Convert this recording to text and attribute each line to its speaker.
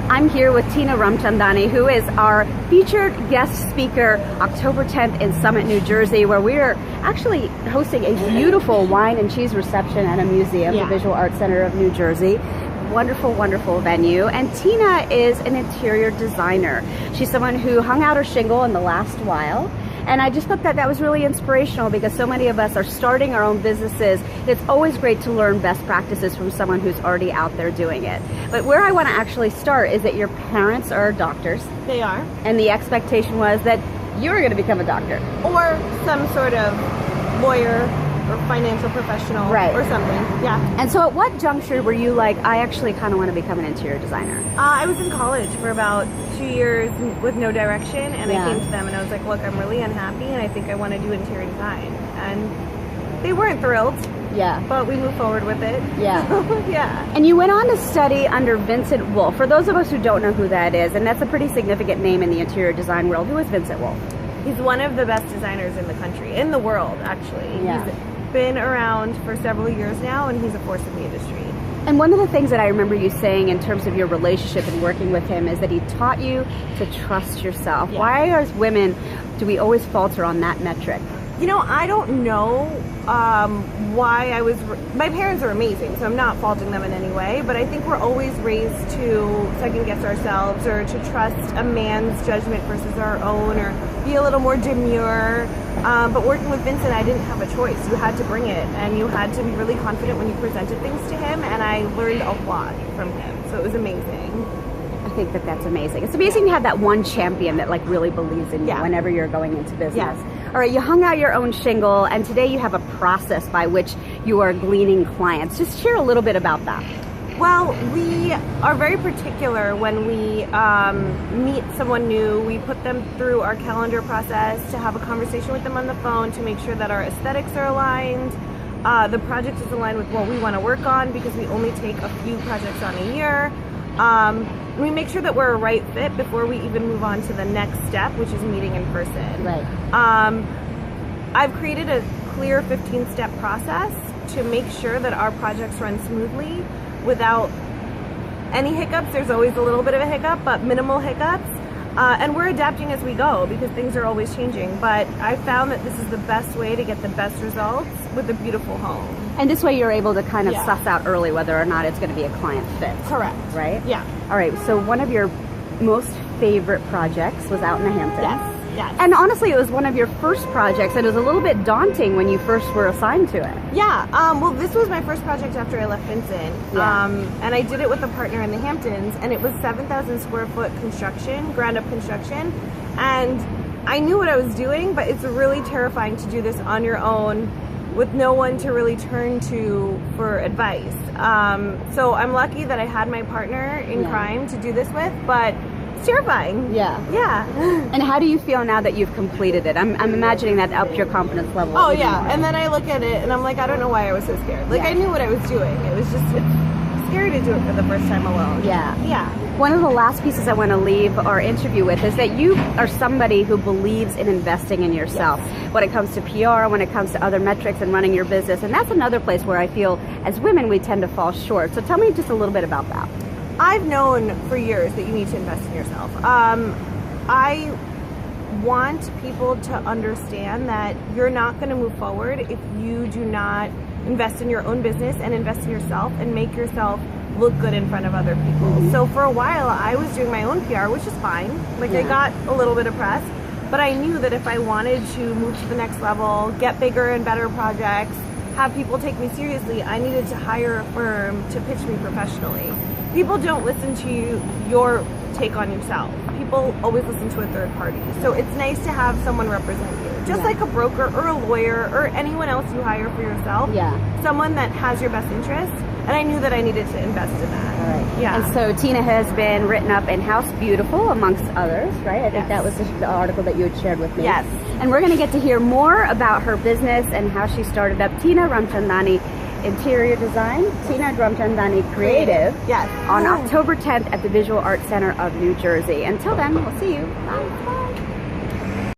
Speaker 1: I'm here with Tina Ramchandani, who is our featured guest speaker October 10th in Summit, New Jersey, where we're actually hosting a beautiful wine and cheese reception at a museum, the Visual Arts Center of New Jersey. Wonderful, wonderful venue. And Tina is an interior designer. She's someone who hung out her shingle in the last while. And I just thought that that was really inspirational because so many of us are starting our own businesses. It's always great to learn best practices from someone who's already out there doing it. But where I want to actually start is that your parents are doctors.
Speaker 2: They are.
Speaker 1: And the expectation was that you were going to become a doctor.
Speaker 2: Or some sort of lawyer or financial professional or something. Yeah.
Speaker 1: And so at what juncture were you like, I actually kind of want to become an interior designer?
Speaker 2: I was in college for about 2 years with no direction, and I came to them and I was like, look, I'm really unhappy and I think I want to do interior design. And they weren't thrilled.
Speaker 1: Yeah.
Speaker 2: But we moved forward with it.
Speaker 1: Yeah.
Speaker 2: Yeah.
Speaker 1: And you went on to study under Vincent Wolf. For those of us who don't know who that is, and that's a pretty significant name in the interior design world, who is Vincent Wolf?
Speaker 2: He's one of the best designers in the country, in the world, actually.
Speaker 1: Yeah.
Speaker 2: He's been around for several years now, and he's a force in the industry.
Speaker 1: And one of the things that I remember you saying in terms of your relationship and working with him is that he taught you to trust yourself. Yeah. Why, as women, do we always falter on that metric?
Speaker 2: You know, I don't know why I was... My parents are amazing, so I'm not faulting them in any way, but I think we're always raised to second-guess ourselves or to trust a man's judgment versus our own, or be a little more demure. But working with Vincent, I didn't have a choice. You had to bring it, and you had to be really confident when you presented things to him, and I learned a lot from him, so it was amazing.
Speaker 1: I think that that's amazing. It's amazing to have that one champion that like really believes in you whenever you're going into business.
Speaker 2: Yeah.
Speaker 1: All right, you hung out your own shingle, and today you have a process by which you are gleaning clients. Just share a little bit about that.
Speaker 2: Well, we are very particular when we meet someone new. We put them through our calendar process to have a conversation with them on the phone to make sure that our aesthetics are aligned. The project is aligned with what we want to work on because we only take a few projects on a year. We make sure that we're a right fit before we even move on to the next step, which is meeting in person.
Speaker 1: Right.
Speaker 2: I've created a clear 15-step process to make sure that our projects run smoothly without any hiccups. There's always a little bit of a hiccup, but minimal hiccups. And we're adapting as we go because things are always changing. But I found that this is the best way to get the best results with a beautiful home.
Speaker 1: And this way you're able to kind of suss out early whether or not it's going to be a client fit.
Speaker 2: Correct.
Speaker 1: Right?
Speaker 2: Yeah.
Speaker 1: All right, so one of your most favorite projects was out in the Hamptons.
Speaker 2: Yes. Yes.
Speaker 1: And honestly, it was one of your first projects, and it was a little bit daunting when you first were assigned to it.
Speaker 2: Yeah, well, this was my first project after I left Vincent, and I did it with a partner in the Hamptons, and it was 7,000 square foot construction, ground up construction, and I knew what I was doing, but it's really terrifying to do this on your own with no one to really turn to for advice. So I'm lucky that I had my partner in crime to do this with, but it's terrifying. Yeah. Yeah.
Speaker 1: And how do you feel now that you've completed it? I'm imagining that upped your confidence level.
Speaker 2: Oh yeah, and then I look at it and I'm like, I don't know why I was so scared. Like I knew what I was doing. It was just, it's scary to do it for the first time alone.
Speaker 1: Yeah.
Speaker 2: Yeah.
Speaker 1: One of the last pieces I want to leave our interview with is that you are somebody who believes in investing in yourself when it comes to PR, when it comes to other metrics and running your business. And that's another place where I feel as women we tend to fall short. So tell me just a little bit about that.
Speaker 2: I've known for years that you need to invest in yourself. I want people to understand that you're not going to move forward if you do not invest in your own business and invest in yourself and make yourself look good in front of other people. So for a while I was doing my own PR, which is fine. Like I got a little bit of press, but I knew that if I wanted to move to the next level, get bigger and better projects, have people take me seriously, I needed to hire a firm to pitch me professionally. People don't listen to your take on yourself. People always listen to a third party. So it's nice to have someone represent you. Just like a broker or a lawyer or anyone else you hire for yourself. Someone that has your best interests. And I knew that I needed to invest in that.
Speaker 1: All right.
Speaker 2: Yeah.
Speaker 1: And so Tina has been written up in House Beautiful, amongst others, right? I think that was the article that you had shared with me.
Speaker 2: Yes.
Speaker 1: And we're going to get to hear more about her business and how she started up Tina Ramchandani Interior Design, Tina Ramchandani Creative, on October 10th at the Visual Arts Center of New Jersey. Until then, we'll see you. Bye.